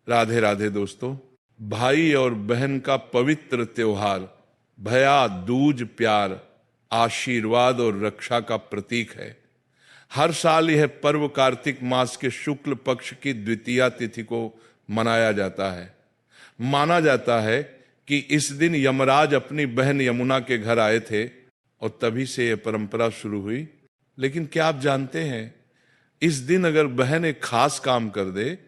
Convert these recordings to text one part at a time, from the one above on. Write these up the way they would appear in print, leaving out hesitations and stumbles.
राधे राधे दोस्तों। भाई और बहन का पवित्र त्योहार भैया दूज प्यार, आशीर्वाद और रक्षा का प्रतीक है। हर साल यह पर्व कार्तिक मास के शुक्ल पक्ष की द्वितीया तिथि को मनाया जाता है। माना जाता है कि इस दिन यमराज अपनी बहन यमुना के घर आए थे और तभी से यह परंपरा शुरू हुई। लेकिन क्या आप जानते हैं, इस दिन अगर बहन एक खास काम कर दे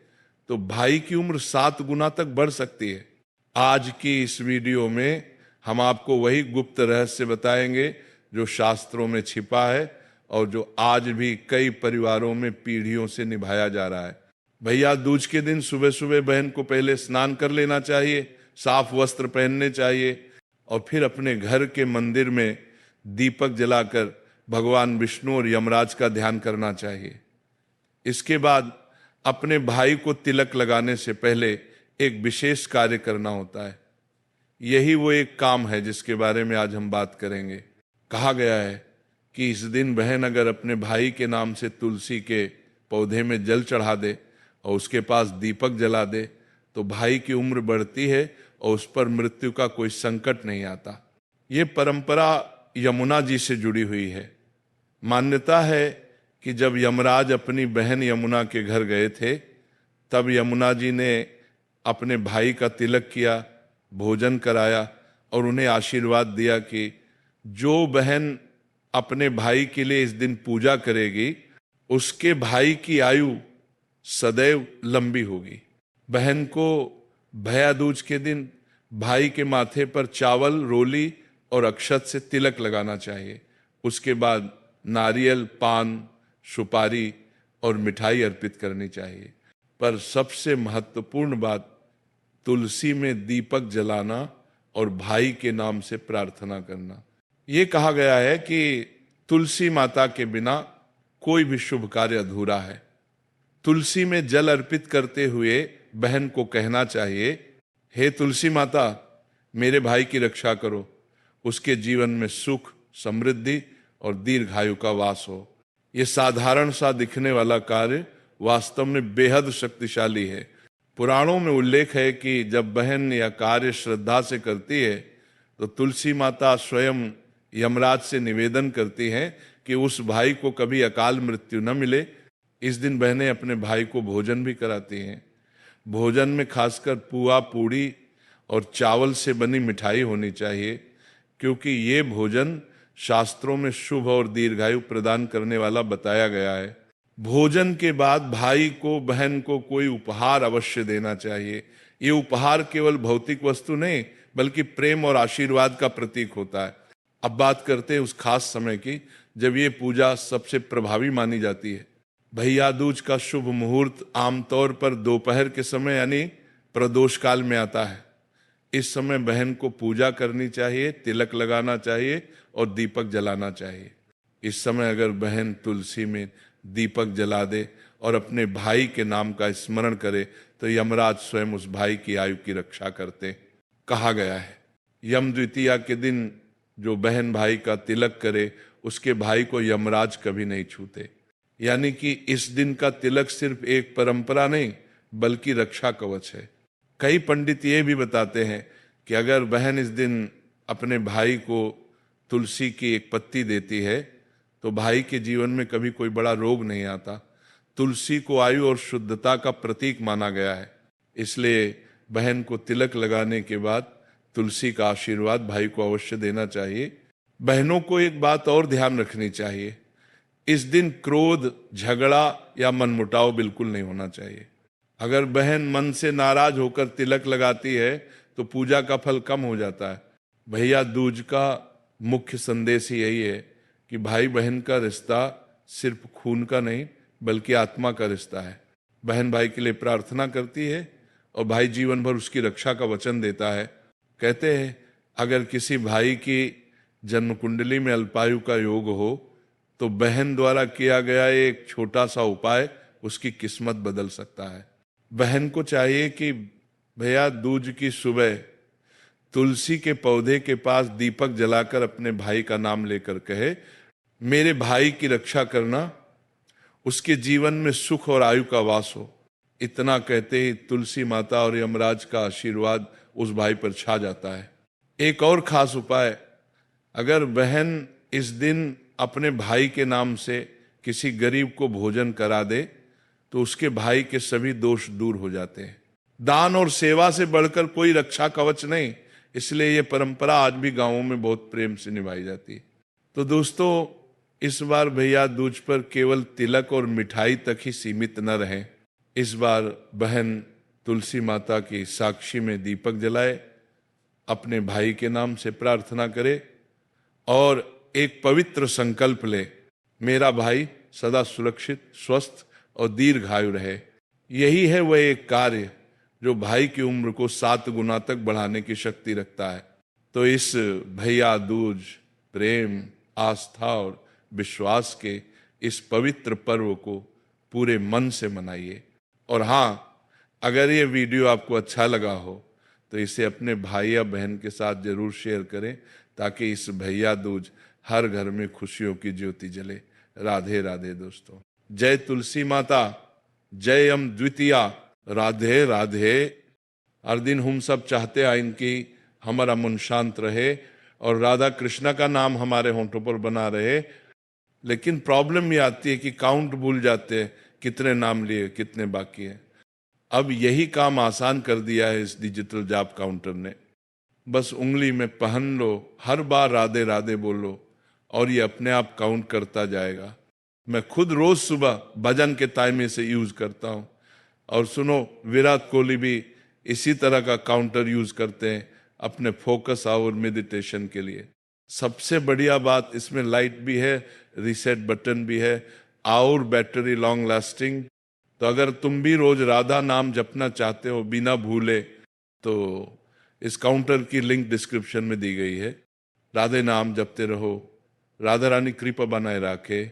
तो भाई की उम्र 7 गुना तक बढ़ सकती है। आज की इस वीडियो में हम आपको वही गुप्त रहस्य बताएंगे जो शास्त्रों में छिपा है और जो आज भी कई परिवारों में पीढ़ियों से निभाया जा रहा है। भैया दूज के दिन सुबह सुबह बहन को पहले स्नान कर लेना चाहिए, साफ वस्त्र पहनने चाहिए और फिर अपने घर के मंदिर में दीपक जलाकर भगवान विष्णु और यमराज का ध्यान करना चाहिए। इसके बाद अपने भाई को तिलक लगाने से पहले एक विशेष कार्य करना होता है। यही वो एक काम है जिसके बारे में आज हम बात करेंगे। कहा गया है कि इस दिन बहन अगर अपने भाई के नाम से तुलसी के पौधे में जल चढ़ा दे और उसके पास दीपक जला दे तो भाई की उम्र बढ़ती है और उस पर मृत्यु का कोई संकट नहीं आता। ये परंपरा यमुना जी से जुड़ी हुई है। मान्यता है कि जब यमराज अपनी बहन यमुना के घर गए थे तब यमुना जी ने अपने भाई का तिलक किया, भोजन कराया और उन्हें आशीर्वाद दिया कि जो बहन अपने भाई के लिए इस दिन पूजा करेगी उसके भाई की आयु सदैव लंबी होगी। बहन को भैया दूज के दिन भाई के माथे पर चावल, रोली और अक्षत से तिलक लगाना चाहिए। उसके बाद नारियल, पान, सुपारी और मिठाई अर्पित करनी चाहिए। पर सबसे महत्वपूर्ण बात तुलसी में दीपक जलाना और भाई के नाम से प्रार्थना करना। ये कहा गया है कि तुलसी माता के बिना कोई भी शुभ कार्य अधूरा है। तुलसी में जल अर्पित करते हुए बहन को कहना चाहिए, हे तुलसी माता, मेरे भाई की रक्षा करो, उसके जीवन में सुख, समृद्धि और दीर्घायु का वास हो। ये साधारण सा दिखने वाला कार्य वास्तव में बेहद शक्तिशाली है। पुराणों में उल्लेख है कि जब बहन यह कार्य श्रद्धा से करती है तो तुलसी माता स्वयं यमराज से निवेदन करती हैं कि उस भाई को कभी अकाल मृत्यु न मिले। इस दिन बहनें अपने भाई को भोजन भी कराती हैं। भोजन में खासकर पुआ, पूड़ी और चावल से बनी मिठाई होनी चाहिए, क्योंकि ये भोजन शास्त्रों में शुभ और दीर्घायु प्रदान करने वाला बताया गया है। भोजन के बाद भाई को, बहन को कोई उपहार अवश्य देना चाहिए। ये उपहार केवल भौतिक वस्तु नहीं बल्कि प्रेम और आशीर्वाद का प्रतीक होता है। अब बात करते हैं उस खास समय की जब ये पूजा सबसे प्रभावी मानी जाती है। भैया दूज का शुभ मुहूर्त आमतौर पर दोपहर के समय यानी प्रदोष काल में आता है। इस समय बहन को पूजा करनी चाहिए, तिलक लगाना चाहिए और दीपक जलाना चाहिए। इस समय अगर बहन तुलसी में दीपक जला दे और अपने भाई के नाम का स्मरण करे तो यमराज स्वयं उस भाई की आयु की रक्षा करते। कहा गया है यम द्वितीया के दिन जो बहन भाई का तिलक करे उसके भाई को यमराज कभी नहीं छूते। यानी कि इस दिन का तिलक सिर्फ एक परंपरा नहीं बल्कि रक्षा कवच है। कई पंडित ये भी बताते हैं कि अगर बहन इस दिन अपने भाई को तुलसी की एक पत्ती देती है तो भाई के जीवन में कभी कोई बड़ा रोग नहीं आता। तुलसी को आयु और शुद्धता का प्रतीक माना गया है, इसलिए बहन को तिलक लगाने के बाद तुलसी का आशीर्वाद भाई को अवश्य देना चाहिए। बहनों को एक बात और ध्यान रखनी चाहिए, इस दिन क्रोध, झगड़ा या मनमुटाव बिल्कुल नहीं होना चाहिए। अगर बहन मन से नाराज होकर तिलक लगाती है तो पूजा का फल कम हो जाता है। भैया दूज का मुख्य संदेश यही है कि भाई बहन का रिश्ता सिर्फ खून का नहीं बल्कि आत्मा का रिश्ता है। बहन भाई के लिए प्रार्थना करती है और भाई जीवन भर उसकी रक्षा का वचन देता है। कहते हैं अगर किसी भाई की जन्म कुंडली में अल्पायु का योग हो तो बहन द्वारा किया गया एक छोटा सा उपाय उसकी किस्मत बदल सकता है। बहन को चाहिए कि भैया दूज की सुबह तुलसी के पौधे के पास दीपक जलाकर अपने भाई का नाम लेकर कहे, मेरे भाई की रक्षा करना, उसके जीवन में सुख और आयु का वास हो। इतना कहते ही तुलसी माता और यमराज का आशीर्वाद उस भाई पर छा जाता है। एक और खास उपाय, अगर बहन इस दिन अपने भाई के नाम से किसी गरीब को भोजन करा दे तो उसके भाई के सभी दोष दूर हो जाते हैं। दान और सेवा से बढ़कर कोई रक्षा कवच नहीं, इसलिए ये परंपरा आज भी गांवों में बहुत प्रेम से निभाई जाती है। तो दोस्तों, इस बार भैया दूज पर केवल तिलक और मिठाई तक ही सीमित न रहें। इस बार बहन तुलसी माता की साक्षी में दीपक जलाए, अपने भाई के नाम से प्रार्थना करे और एक पवित्र संकल्प ले, मेरा भाई सदा सुरक्षित, स्वस्थ और दीर्घायु रहे। यही है वह एक कार्य जो भाई की उम्र को 7 गुना तक बढ़ाने की शक्ति रखता है। तो इस भैया दूज प्रेम, आस्था और विश्वास के इस पवित्र पर्व को पूरे मन से मनाइए। और हाँ, अगर ये वीडियो आपको अच्छा लगा हो तो इसे अपने भाई या बहन के साथ जरूर शेयर करें, ताकि इस भैया दूज हर घर में खुशियों की ज्योति जले। राधे राधे दोस्तों। जय तुलसी माता, जय यम द्वितीया, राधे राधे। हर दिन हम सब चाहते हैं इनकी हमारा मन शांत रहे और राधा कृष्णा का नाम हमारे होंठों पर बना रहे। लेकिन प्रॉब्लम ये आती है कि काउंट भूल जाते हैं, कितने नाम लिए, कितने बाकी हैं। अब यही काम आसान कर दिया है इस डिजिटल जाप काउंटर ने। बस उंगली में पहन लो, हर बार राधे राधे बोलो और ये अपने आप काउंट करता जाएगा। मैं खुद रोज सुबह भजन के टाइम में से यूज करता हूँ। और सुनो, विराट कोहली भी इसी तरह का काउंटर यूज करते हैं अपने फोकस और मेडिटेशन के लिए। सबसे बढ़िया बात, इसमें लाइट भी है, रीसेट बटन भी है और बैटरी लॉन्ग लास्टिंग। तो अगर तुम भी रोज राधा नाम जपना चाहते हो बिना भूले, तो इस काउंटर की लिंक डिस्क्रिप्शन में दी गई है। राधे नाम जपते रहो, राधा रानी कृपा बनाए रखे।